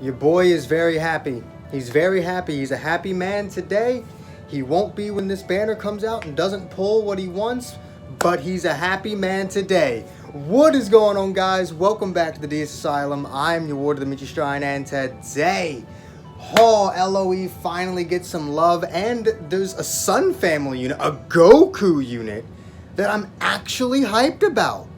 Your boy is very happy. He's very happy. He's a happy man today. He won't be when this banner comes out and doesn't pull what he wants, but he's a happy man today. What is going on, guys? Welcome back to the DS Asylum. I'm your ward of the Michi Shrine, and today, LOE finally gets some love, and there's a Sun Family unit, a Goku unit, that I'm actually hyped about.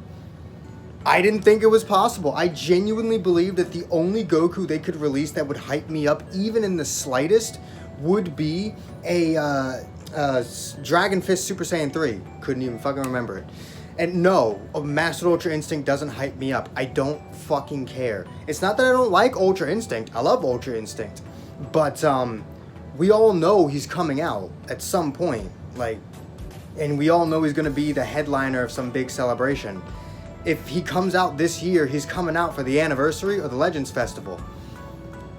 I didn't think it was possible. I genuinely believe that the only Goku they could release that would hype me up, even in the slightest, would be a Dragon Fist Super Saiyan 3. Couldn't even fucking remember it. And no, Master Ultra Instinct doesn't hype me up. I don't fucking care. It's not that I don't like Ultra Instinct. I love Ultra Instinct. But we all know he's coming out at some point. And we all know he's going to be the headliner of some big celebration. If he comes out this year, he's coming out for the anniversary or the Legends Festival.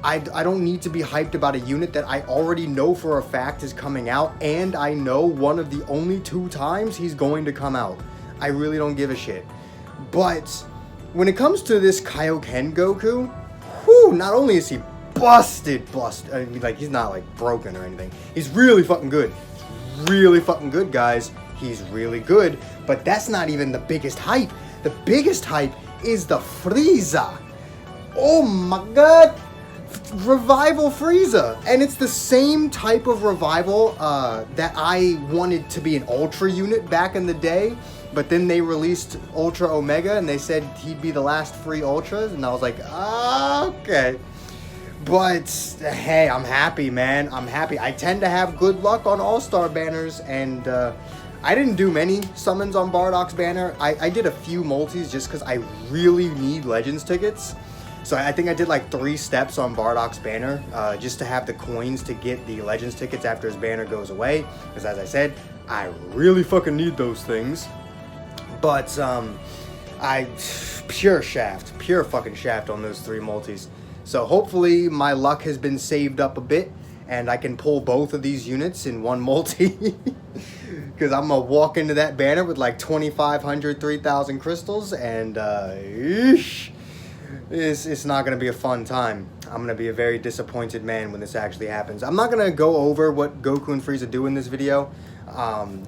I don't need to be hyped about a unit that I already know for a fact is coming out, and I know one of the only 2 times he's going to come out. I really don't give a shit. But when it comes to this Kaioken Goku, not only is he busted, I mean, he's not broken or anything. He's really fucking good. Really fucking good, guys. He's really good, but that's not even the biggest hype. The biggest hype is the Frieza. Oh my god! Revival Frieza. And it's the same type of revival that I wanted to be an Ultra unit back in the day. But then they released Ultra Omega and they said he'd be the last free Ultras. And I was like, okay. But hey, I'm happy, man. I'm happy. I tend to have good luck on All-Star banners, and I didn't do many summons on Bardock's banner. I did a few multis just because I really need Legends tickets. So I think I did 3 steps on Bardock's banner just to have the coins to get the Legends tickets after his banner goes away. Because as I said, I really fucking need those things. But pure fucking shaft on those 3 multis. So hopefully my luck has been saved up a bit and I can pull both of these units in one multi. Because I'm going to walk into that banner with 2,500, 3,000 crystals, and it's not going to be a fun time. I'm going to be a very disappointed man when this actually happens. I'm not going to go over what Goku and Frieza do in this video.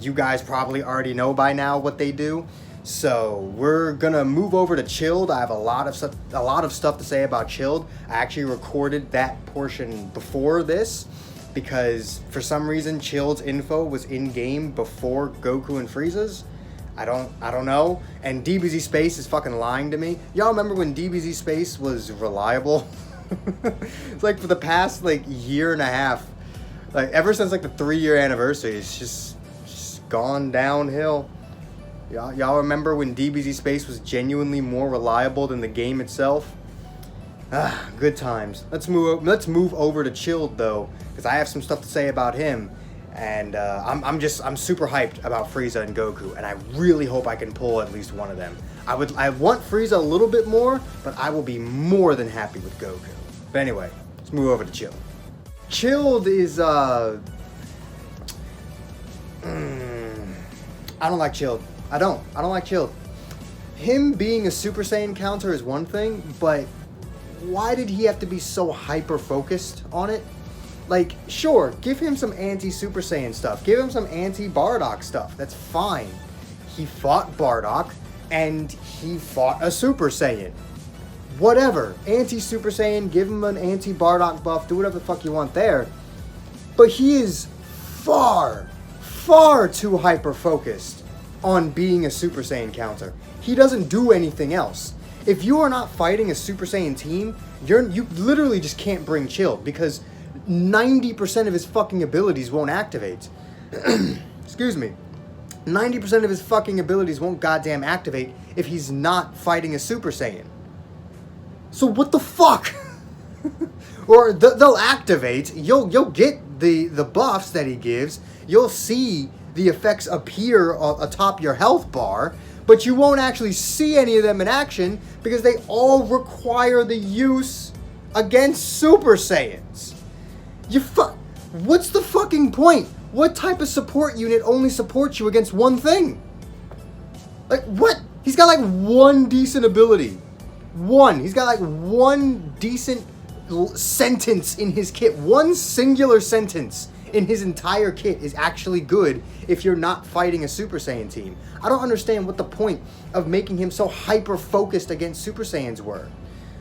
You guys probably already know by now what they do. So we're going to move over to Chilled. I have a lot of stuff to say about Chilled. I actually recorded that portion before this, because for some reason Chilled's info was in game before Goku and Frieza's. I don't know. And DBZ Space is fucking lying to me. Y'all remember when DBZ Space was reliable? It's for the past year and a half, ever since the 3-year anniversary, it's just gone downhill. Y'all remember when DBZ Space was genuinely more reliable than the game itself? Good times. Let's move over to Chilled though, because I have some stuff to say about him, and I'm super hyped about Frieza and Goku, and I really hope I can pull at least one of them. I want Frieza a little bit more, but I will be more than happy with Goku. But anyway, let's move over to Chilled. Chilled is I don't like Chilled. I don't like Chilled. Him being a Super Saiyan counter is one thing, but why did he have to be so hyper-focused on it? Sure, give him some anti-Super Saiyan stuff. Give him some anti-Bardock stuff. That's fine. He fought Bardock, and he fought a Super Saiyan. Whatever. Anti-Super Saiyan, give him an anti-Bardock buff, do whatever the fuck you want there. But he is far too hyper-focused on being a Super Saiyan counter. He doesn't do anything else. If you are not fighting a Super Saiyan team, you literally just can't bring Chilled, because 90% of his fucking abilities won't activate. Excuse me. 90% of his fucking abilities won't goddamn activate if he's not fighting a Super Saiyan. So what the fuck? Or they'll activate, you'll get the buffs that he gives, you'll see the effects appear atop your health bar, but you won't actually see any of them in action because they all require the use against Super Saiyans. What's the fucking point? What type of support unit only supports you against one thing? What? He's got one decent ability. He's got one decent sentence in his kit, one singular sentence in his entire kit is actually good if you're not fighting a Super Saiyan team. I don't understand what the point of making him so hyper-focused against Super Saiyans were.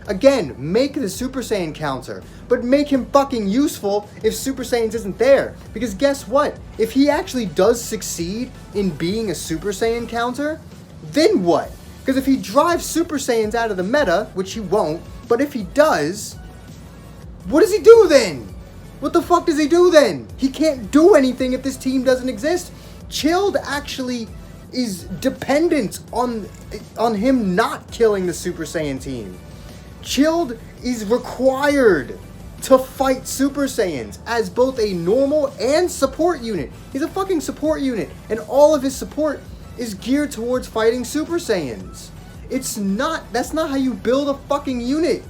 Again, make the Super Saiyan counter, but make him fucking useful if Super Saiyans isn't there. Because guess what? If he actually does succeed in being a Super Saiyan counter, then what? Because if he drives Super Saiyans out of the meta, which he won't, but if he does, what does he do then? What the fuck does he do then? He can't do anything if this team doesn't exist. Chilled actually is dependent on him not killing the Super Saiyan team. Chilled is required to fight Super Saiyans as both a normal and support unit. He's a fucking support unit, and all of his support is geared towards fighting Super Saiyans. That's not how you build a fucking unit.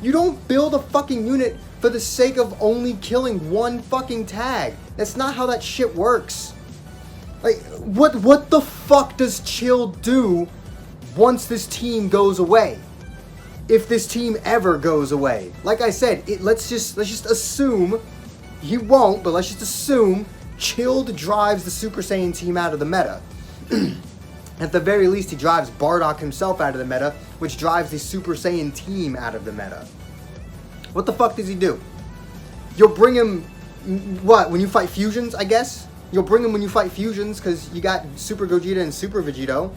You don't build a fucking unit for the sake of only killing one fucking tag. That's not how that shit works. Like, what the fuck does Chill do once this team goes away? If this team ever goes away. Like I said, let's just assume he won't, but let's just assume Chilled drives the Super Saiyan team out of the meta. At the very least, he drives Bardock himself out of the meta, which drives the Super Saiyan team out of the meta. What the fuck does he do? You'll bring him, what, when you fight fusions, I guess? You'll bring him when you fight fusions, because you got Super Gogeta and Super Vegito.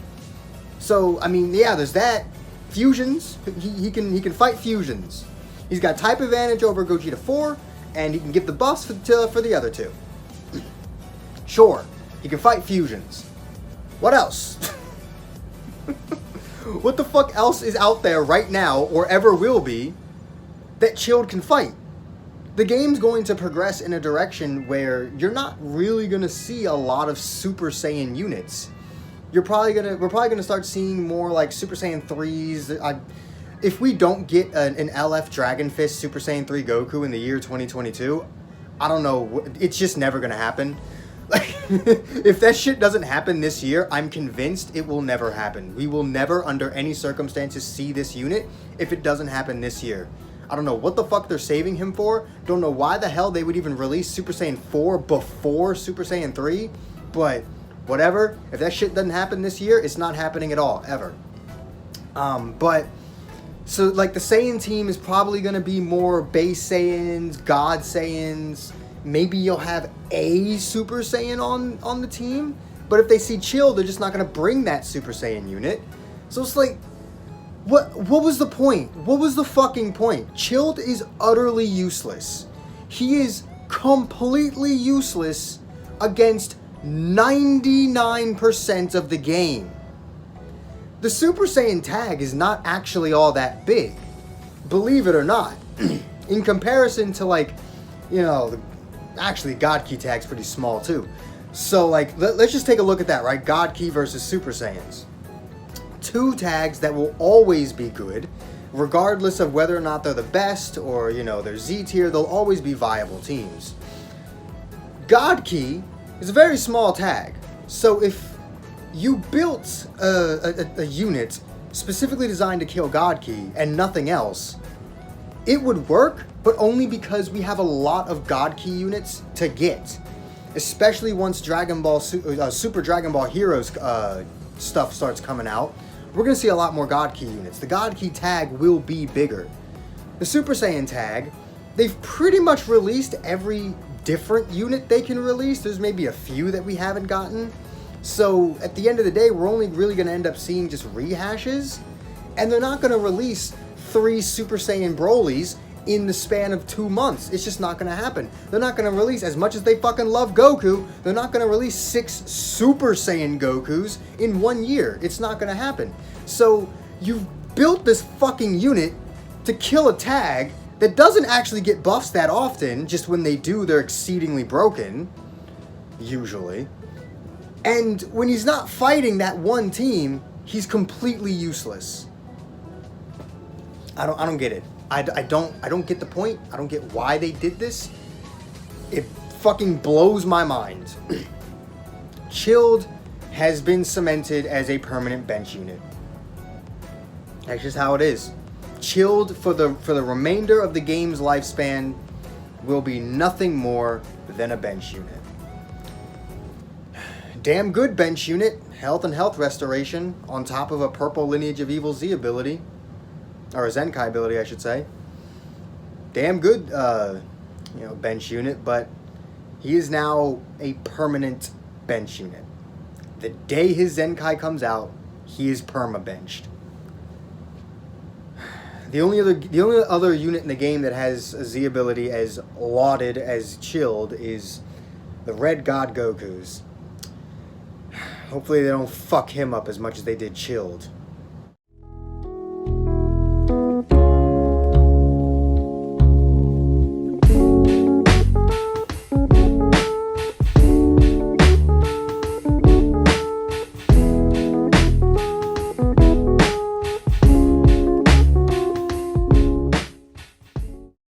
So, I mean, yeah, there's that. Fusions, he can fight fusions. He's got type advantage over Gogeta 4, and he can give the buffs for the other two. Sure, he can fight fusions. What else? What the fuck else is out there right now, or ever will be, that Chilled can fight? The game's going to progress in a direction where you're not really going to see a lot of Super Saiyan units. We're probably gonna start seeing more like Super Saiyan 3s. If we don't get an LF Dragon Fist Super Saiyan 3 Goku in the year 2022, I don't know. It's just never gonna happen. Like, if that shit doesn't happen this year, I'm convinced it will never happen. We will never, under any circumstances, see this unit if it doesn't happen this year. I don't know what the fuck they're saving him for. Don't know why the hell they would even release Super Saiyan 4 before Super Saiyan 3, but whatever. If that shit doesn't happen this year, it's not happening at all, ever. But, so, like, the Saiyan team is probably going to be more base Saiyans, God Saiyans. Maybe you'll have a Super Saiyan on the team. But if they see Chill, they're just not going to bring that Super Saiyan unit. So it's like, what was the point? What was the fucking point? Chilled is utterly useless. He is completely useless against 99% of the game. The Super Saiyan tag is not actually all that big, believe it or not. In comparison to, like, you know, actually God Key tag's pretty small too. So, like, let's just take a look at that, right? God Key versus Super Saiyans. Two tags that will always be good, regardless of whether or not they're the best or, you know, they're Z tier, they'll always be viable teams. God Key is a very small tag, so if you built a unit specifically designed to kill God Key and nothing else, it would work, but only because we have a lot of God Key units to get. Especially once Dragon Ball Super Dragon Ball Heroes stuff starts coming out, we're going to see a lot more God Key units. The God Key tag will be bigger. The Super Saiyan tag, they've pretty much released every different unit they can release. There's maybe a few that we haven't gotten. So at the end of the day, we're only really going to end up seeing just rehashes. And they're not going to release 3 Super Saiyan Brolys in the span of 2 months. It's just not going to happen. They're not going to release, as much as they fucking love Goku, they're not going to release 6 Super Saiyan Gokus in 1 year. It's not going to happen. So you've built this fucking unit to kill a tag that doesn't actually get buffs that often. Just when they do, they're exceedingly broken, usually. And when he's not fighting that one team, he's completely useless. I don't get it. I don't get the point. I don't get why they did this. It fucking blows my mind. Chilled has been cemented as a permanent bench unit. That's just how it is. Chilled for the remainder of the game's lifespan will be nothing more than a bench unit. Damn good bench unit, health and health restoration on top of a purple Lineage of Evil Z ability, or a Zenkai ability, I should say. Damn good, bench unit, but he is now a permanent bench unit. The day his Zenkai comes out, he is perma-benched. The only other unit in the game that has a Z ability as lauded as chilled is the Red God Goku's. Hopefully they don't fuck him up as much as they did chilled.